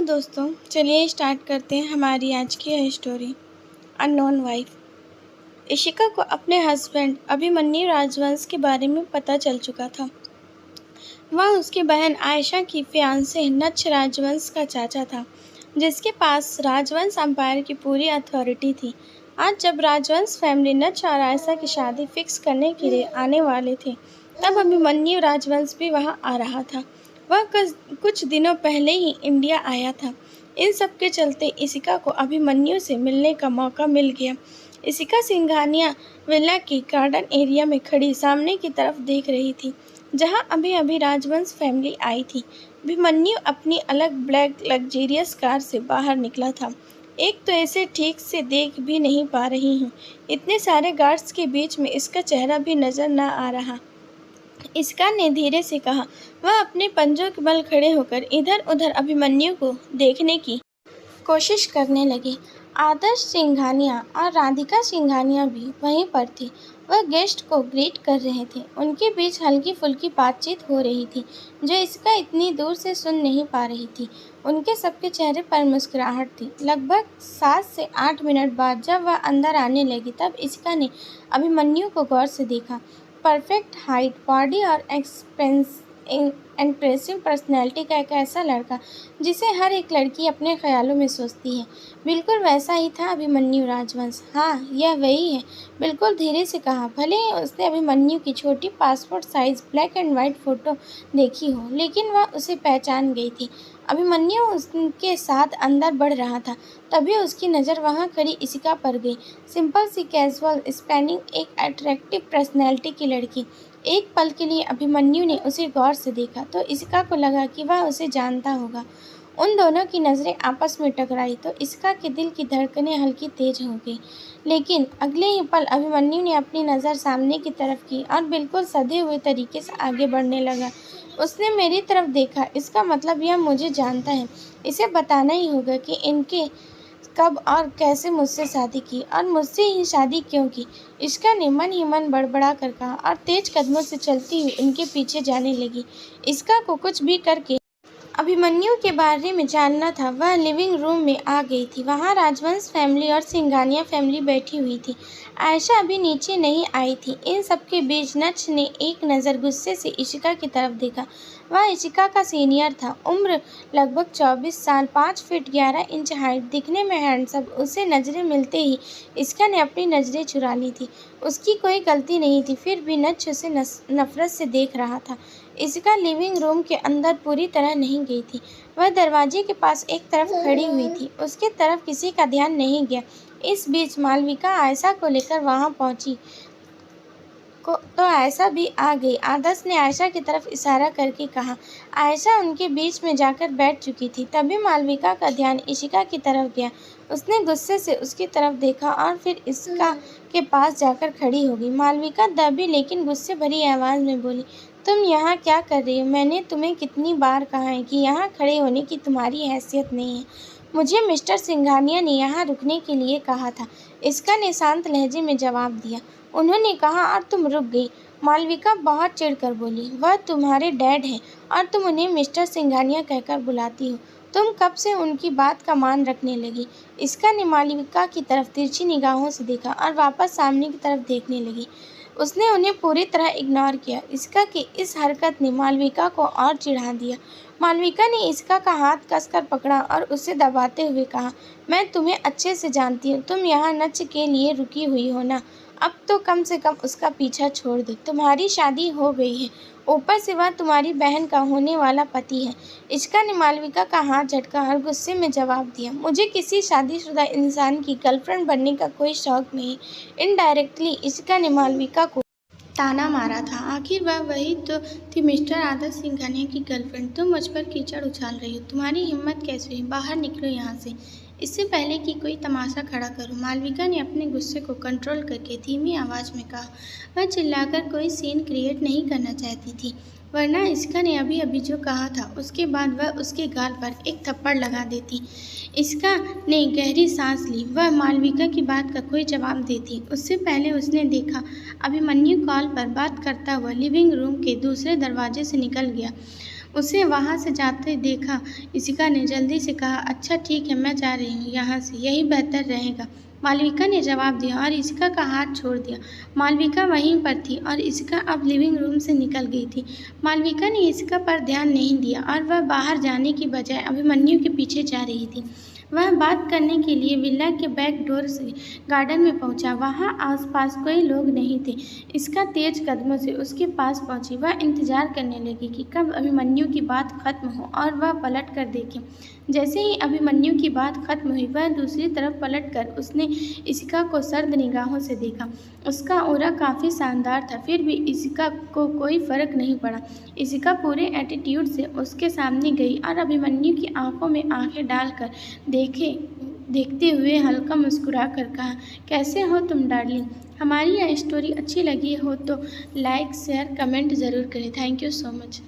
Hello दोस्तों, चलिए start करते हैं हमारी आज की यह स्टोरी। Unknown wife. इशिका को अपने हस्बैंड अभिमन्यु राजवंश के बारे में पता चल चुका था। वह उसकी बहन आयशा की फियांसे नच्छ राजवंश का चाचा था, जिसके पास राजवंश एम्पायर की पूरी अथॉरिटी थी। आज जब राजवंश फैमिली नच्छ और आयशा की शादी फिक्स करने के लिए आने वाले थे, तब अभिमन्यु राजवंश भी वहां आ रहा था। वह कुछ दिनों पहले ही इंडिया आया था। इन सब के चलते इशिका को अभिमन्यु से मिलने का मौका मिल गया। इशिका सिंघानिया विला की गार्डन एरिया में खड़ी सामने की तरफ देख रही थी, जहां अभी अभी राजवंश फैमिली आई थी। अभिमन्यु अपनी अलग ब्लैक लग्जरियस कार से बाहर निकला था। एक तो इसे ठीक से देख भी नहीं पा रही हूँ, इतने सारे गार्ड्स के बीच में इसका चेहरा भी नजर न आ रहा, इशिका ने धीरे से कहा। वह अपने पंजों के बल खड़े होकर इधर उधर अभिमन्यु को देखने की कोशिश करने लगे। आदर्श सिंघानिया और राधिका सिंघानिया भी वहीं पर थी। वह गेस्ट को ग्रीट कर रहे थे। उनके बीच हल्की फुल्की बातचीत हो रही थी, जो इशिका इतनी दूर से सुन नहीं पा रही थी। उनके सबके चेहरे पर मुस्कुराहट थी। लगभग 7 से 8 मिनट बाद जब वह अंदर आने लगी, तब इशिका ने अभिमन्यु को गौर से देखा। परफेक्ट हाइट, बॉडी और इम्प्रेसिव पर्सनैलिटी का एक ऐसा लड़का जिसे हर एक लड़की अपने ख्यालों में सोचती है। बिल्कुल वैसा ही था अभिमन्यु राजवंश। हाँ, यह वही है, बिल्कुल धीरे से कहा। भले ही उसने अभिमन्यु की छोटी passport size black and white photo देखी हो, लेकिन वह उसे पहचान गई थी। अभिमन्यु उसके साथ अंदर बढ़ रहा था, तभी उसकी नज़र वहाँ खड़ी इशिका पर गई। सिंपल सी कैजुअल स्पेनिंग, एक अट्रैक्टिव पर्सनैलिटी की लड़की। एक पल के लिए अभिमन्यु ने उसे गौर से देखा तो इशिका को लगा कि वह उसे जानता होगा। उन दोनों की नज़रें आपस में टकराई तो इशिका के दिल की धड़कनें हल्की तेज हो गई। लेकिन अगले ही पल अभिमन्यु ने अपनी नज़र सामने की तरफ की और बिल्कुल सधे हुए तरीके से आगे बढ़ने लगा। उसने मेरी तरफ देखा, इसका मतलब यह मुझे जानता है। इसे बताना ही होगा कि इनके कब और कैसे मुझसे शादी की और मुझसे ही शादी क्यों की। इशिका ने मन ही मन बड़बड़ा कर कहा और तेज कदमों से चलती हुई उनके पीछे जाने लगी। इशिका को कुछ भी करके अभिमन्यु के बारे में जानना था। वह लिविंग रूम में आ गई थी। वहाँ राजवंश फैमिली और सिंघानिया फैमिली बैठी हुई थी। आयशा अभी नीचे नहीं आई थी। इन सबके बीच नच्छ ने एक नज़र गुस्से से इशिका की तरफ देखा। वह इशिका का सीनियर था। उम्र लगभग 24 साल, 5 फीट 11 इंच हाइट, दिखने में हैंडसम। उसे नज़रें मिलते ही इशिका ने अपनी नज़रें चुरा ली थी। उसकी कोई गलती नहीं थी, फिर भी नच्छ उसे नफरत से देख रहा था। इशिका लिविंग रूम के अंदर पूरी तरह नहीं गई थी। वह दरवाजे के पास एक तरफ खड़ी हुई थी। उसके तरफ किसी का ध्यान नहीं गया। इस बीच मालविका आयशा को लेकर वहां पहुंची तो आयशा भी आ गई। आदर्श ने आयशा की तरफ इशारा करके कहा। आयशा उनके बीच में जाकर बैठ चुकी थी। तभी मालविका का ध्यान इशिका की तरफ गया। उसने गुस्से से उसकी तरफ देखा और फिर इशिका के पास जाकर खड़ी हो गई। मालविका दबी लेकिन गुस्से भरी आवाज़ में बोली, तुम यहाँ क्या कर रही हो? मैंने तुम्हें कितनी बार कहा है कि यहाँ खड़े होने की तुम्हारी हैसियत नहीं है। मुझे मिस्टर सिंघानिया ने यहाँ रुकने के लिए कहा था। इशिका ने शांत लहजे में जवाब दिया। उन्होंने कहा और तुम रुक गई। मालविका बहुत चिढ़कर बोली, वह तुम्हारे डैड हैं और तुम उन्हें मिस्टर सिंघानिया कहकर बुलाती हो। तुम कब से उनकी बात का मान रखने लगी? इशिका ने मालविका की तरफ तिरछी निगाहों से देखा और वापस सामने की तरफ देखने लगी। उसने उन्हें पूरी तरह इग्नोर किया। इशिका की इस हरकत ने मालविका को और चिढ़ा दिया। मालविका ने इशिका का हाथ कसकर पकड़ा और उसे दबाते हुए कहा, मैं तुम्हें अच्छे से जानती हूँ। तुम यहाँ नच्छ के लिए रुकी हुई हो ना? अब तो कम से कम उसका पीछा छोड़ दो। तुम्हारी शादी हो गई है, ऊपर से वह तुम्हारी बहन का होने वाला पति है। इशिका ने मालविका का हाथ झटका और गुस्से में जवाब दिया, मुझे किसी शादीशुदा इंसान की गर्लफ्रेंड बनने का कोई शौक नहीं। इनडायरेक्टली इशिका ने मालविका को ताना मारा था। आखिर वह वही तो थी मिस्टर आदर्श सिंघानिया की गर्लफ्रेंड। तुम मुझ पर कीचड़ उछाल रही हो। तुम्हारी हिम्मत कैसे हुई? बाहर निकलो यहाँ से, इससे पहले कि कोई तमाशा खड़ा करो। मालविका ने अपने गुस्से को कंट्रोल करके धीमी आवाज़ में कहा। वह चिल्लाकर कोई सीन क्रिएट नहीं करना चाहती थी, वरना इशिका ने अभी अभी जो कहा था उसके बाद वह उसके गाल पर एक थप्पड़ लगा देती। इशिका ने गहरी सांस ली। वह मालविका की बात का कोई जवाब देती उससे पहले उसने देखा अभिमन्यु कॉल पर बात करता हुआ लिविंग रूम के दूसरे दरवाजे से निकल गया। उसे वहाँ से जाते देखा। इशिका ने जल्दी से कहा, अच्छा ठीक है, मैं जा रही हूँ यहाँ से, यही बेहतर रहेगा। मालविका ने जवाब दिया और इशिका का हाथ छोड़ दिया। मालविका वहीं पर थी और इशिका अब लिविंग रूम से निकल गई थी। मालविका ने इशिका पर ध्यान नहीं दिया और वह बाहर जाने की बजाय अभिमन्यु के पीछे जा रही थी। वह बात करने के लिए विला के बैक डोर से गार्डन में पहुंचा। वहां आसपास कोई लोग नहीं थे। इसका तेज कदमों से उसके पास पहुंची। वह इंतजार करने लगी कि कब अभिमन्यु की बात खत्म हो और वह पलट कर देखे। जैसे ही अभिमन्यु की बात खत्म हुई, वह दूसरी तरफ पलट कर उसने इशिका को सर्द निगाहों से देखा। उसका ऑरा काफ़ी शानदार था, फिर भी इशिका को कोई फर्क नहीं पड़ा। इशिका पूरे एटीट्यूड से उसके सामने गई और अभिमन्यु की आंखों में आंखें डालकर देखते हुए हल्का मुस्कुरा कर कहा, कैसे हो तुम डार्लिंग? हमारी यह स्टोरी अच्छी लगी हो तो लाइक शेयर कमेंट ज़रूर करें। Thank you so much.